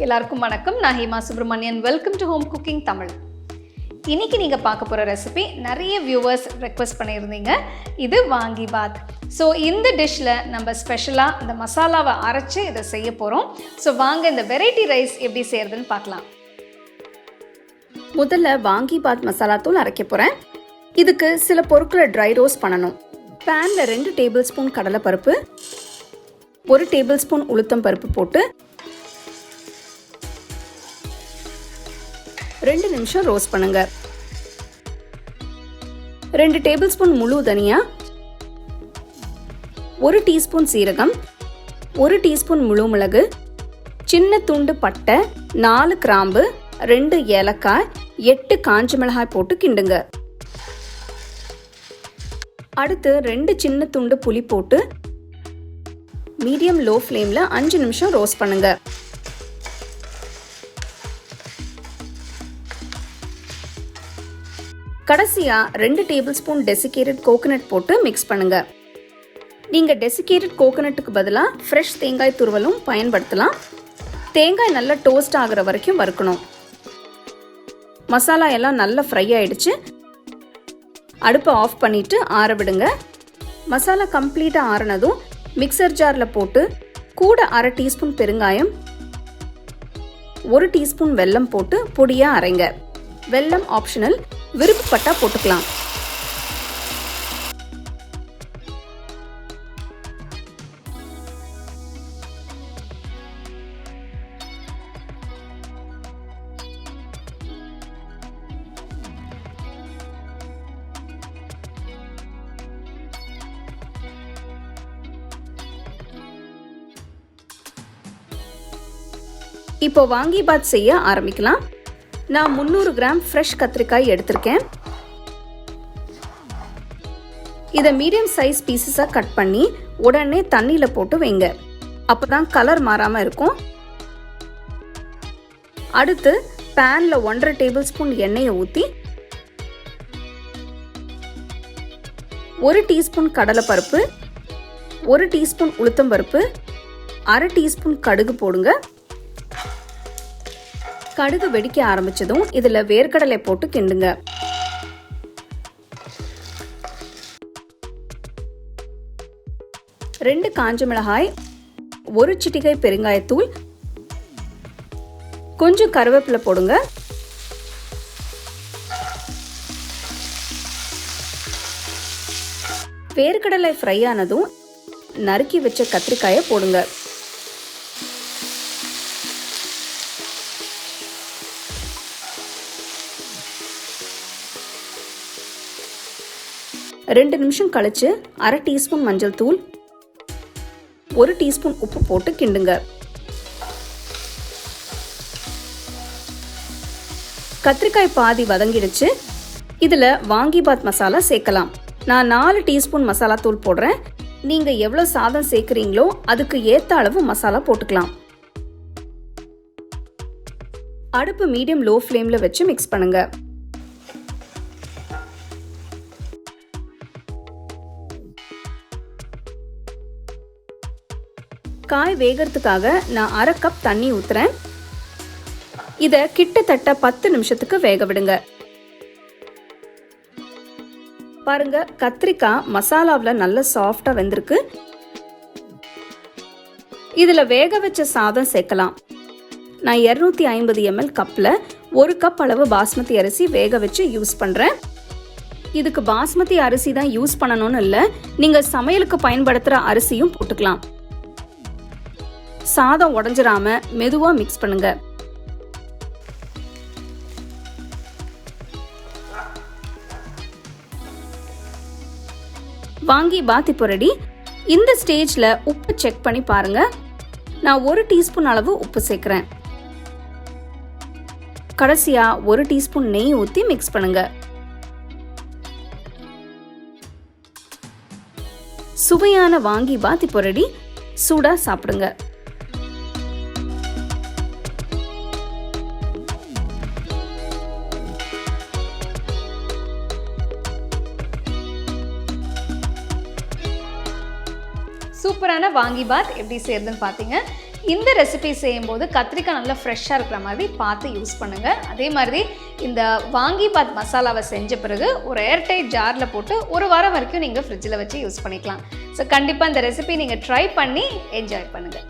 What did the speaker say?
எல்லாருக்கும் வணக்கம். நான் Hema Subramanian. Welcome to home cooking Tamil. இன்னைக்கு நீங்கள் பார்க்க போகிற ரெசிபி நிறைய வியூவர்ஸ் ரெக்வெஸ்ட் பண்ணியிருந்தீங்க. இது வாங்கி பாத். ஸோ இந்த டிஷ்ஷில் நம்ம ஸ்பெஷலாக இந்த மசாலாவை அரைச்சி இதை செய்ய போகிறோம். ஸோ வாங்க இந்த வெரைட்டி ரைஸ் எப்படி செய்யறதுன்னு பார்க்கலாம். முதல்ல வாங்கி பாத் மசாலா தூள் அரைக்க போகிறேன். இதுக்கு சில பொருட்களை ட்ரை ரோஸ்ட் பண்ணணும். பேனில் 2 டேபிள் ஸ்பூன் கடலைப்பருப்பு, 1 டேபிள் ஸ்பூன் உளுத்தம் பருப்பு போட்டு 2 நிமிஷம் ரோஸ்ட் பண்ணுங்க. 2 டேபிள் ஸ்பூன் முழு தனியா, 1 டீஸ்பூன் சீரகம், 1 டீஸ்பூன் முழு மிளகு, சின்ன துண்டு பட்டை, 4 கிராம்பு, 2 ஏலக்காய், 8 காஞ்ச மிளகாய் போட்டு கிண்டுங்க. அடுத்து 2 சின்ன துண்டு புளி போட்டு மீடியம் லோ ஃப்ளேம்ல 5 நிமிஷம் ரோஸ்ட் பண்ணுங்க. கடைசியா 2 டேபிள் ஸ்பூன் டெசிகேட்டட் கோகனட் போட்டு மிக்ஸ் பண்ணுங்க. நீங்க டெசிகேட்டட் கோகனட்டுக்கு பதிலாக ஃப்ரெஷ் தேங்காய் துருவலும் பயன்படுத்தலாம். தேங்காய் நல்லா டோஸ்ட் ஆகிற வரைக்கும் வறுக்கணும். மசாலா எல்லாம் நல்லா ஃப்ரை ஆயிடுச்சு. அடுப்பை ஆஃப் பண்ணிட்டு ஆற விடுங்க. மசாலா கம்ப்ளீட்டாக ஆறினதும் மிக்சர் ஜாரில் போட்டு கூட 1/2 டீஸ்பூன் பெருங்காயம், 1 டீஸ்பூன் வெல்லம் போட்டு பொடியாக அரைங்க. வெல்லம் ஆப்ஷனல், விருப்பப்பட்டா போட்டுக்கலாம். இப்போ வாங்கி பாத் செய்ய ஆரம்பிக்கலாம். நான் 300 கிராம் ஃப்ரெஷ் கத்திரிக்காய் எடுத்திருக்கேன். இதை மீடியம் சைஸ் பீசஸாக கட் பண்ணி உடனே தண்ணியில் போட்டு வைங்க. அப்போதான் கலர் மாறாமல் இருக்கும். அடுத்து பேனில் 1.5 டேபிள் ஸ்பூன் எண்ணெயை ஊற்றி 1 டீஸ்பூன் கடலைப்பருப்பு, 1 டீஸ்பூன் உளுத்தம்பருப்பு, 1/2 டீஸ்பூன் கடுகு போடுங்க. கடுகு வெடிக்க ஆரம்பிச்சதும் இதுல வேர்க்கடலை போட்டு கிண்டுங்க. ரெண்டு காஞ்ச மிளகாய், 1 சிட்டிகை பெருங்காயத்தூள், கொஞ்சம் கருவேப்பிலை போடுங்க. வேர்க்கடலை ஃப்ரை ஆனதும் நறுக்கி வச்ச கத்திரிக்காயை போடுங்க. ரெண்டு நிமிஷம் கழிச்சு 1/2 டீஸ்பூன் மஞ்சள் தூள், 1 டீஸ்பூன் உப்பு போட்டு கிண்டுங்க. கத்திரிக்காய் பாதி வதங்கிடுச்சு. இதுல வாங்கி பாத் மசாலா சேர்க்கலாம். நான் 4 டீஸ்பூன் மசாலா தூள் போடுறேன். நீங்க எவ்வளவு சாதம் சேர்க்கிறீங்களோ அதுக்கு ஏத்த அளவு மசாலா போட்டுக்கலாம். அடுப்பு மீடியம் லோ ஃப்ளேம்ல வச்சு மிக்ஸ் பண்ணுங்க. காய் வேகிறதுக்காக நான் 1/2 கப் தண்ணி ஊத்துறேன். இத கிட்டத்தட்ட 10 நிமிஷத்துக்கு வேக விடுங்க. பாருங்க, கத்திரிக்காய் மசாலாவுல நல்ல சாஃப்டா வெந்திருக்கு. இதுல வேக வச்ச சாதம் சேர்க்கலாம். நான் 250 ml கப்ல 1 கப் அளவு பாஸ்மதி அரிசி வேக வச்சு யூஸ் பண்றேன். இதுக்கு பாஸ்மதி அரிசி தான் யூஸ் பண்ணணும்னு இல்லை, நீங்க சமையலுக்கு பயன்படுத்துற அரிசியும் போட்டுக்கலாம். சாதம் உடைஞ்சிராம மெதுவா மிக்ஸ் பண்ணுங்க. வாங்கி பாத் இப்போ ரெடி. இந்த ஸ்டேஜ்ல உப்பு செக் பண்ணி பாருங்க. நான் 1 டீஸ்பூன் அளவு உப்பு சேர்க்கிறேன். கடைசியா 1 டீஸ்பூன் நெய் ஊத்தி மிக்ஸ் பண்ணுங்க. சுவையான வாங்கி பாத் இப்போ ரெடி. சூடா சாப்பிடுங்க. சூப்பரான வாங்கி பாத் எப்படி செய்யறதுன்னு பார்த்தீங்க. இந்த ரெசிபி செய்யும்போது கத்திரிக்காய் நல்லா ஃப்ரெஷ்ஷாக இருக்கிற மாதிரி பார்த்து யூஸ் பண்ணுங்கள். அதே மாதிரி இந்த வாங்கி பாத் மசாலாவை செஞ்ச பிறகு ஒரு ஏர்டைட் ஜாரில் போட்டு ஒரு வாரம் வரைக்கும் நீங்கள் ஃப்ரிட்ஜில் வச்சு யூஸ் பண்ணிக்கலாம். ஸோ கண்டிப்பாக இந்த ரெசிபி நீங்கள் ட்ரை பண்ணி என்ஜாய் பண்ணுங்கள்.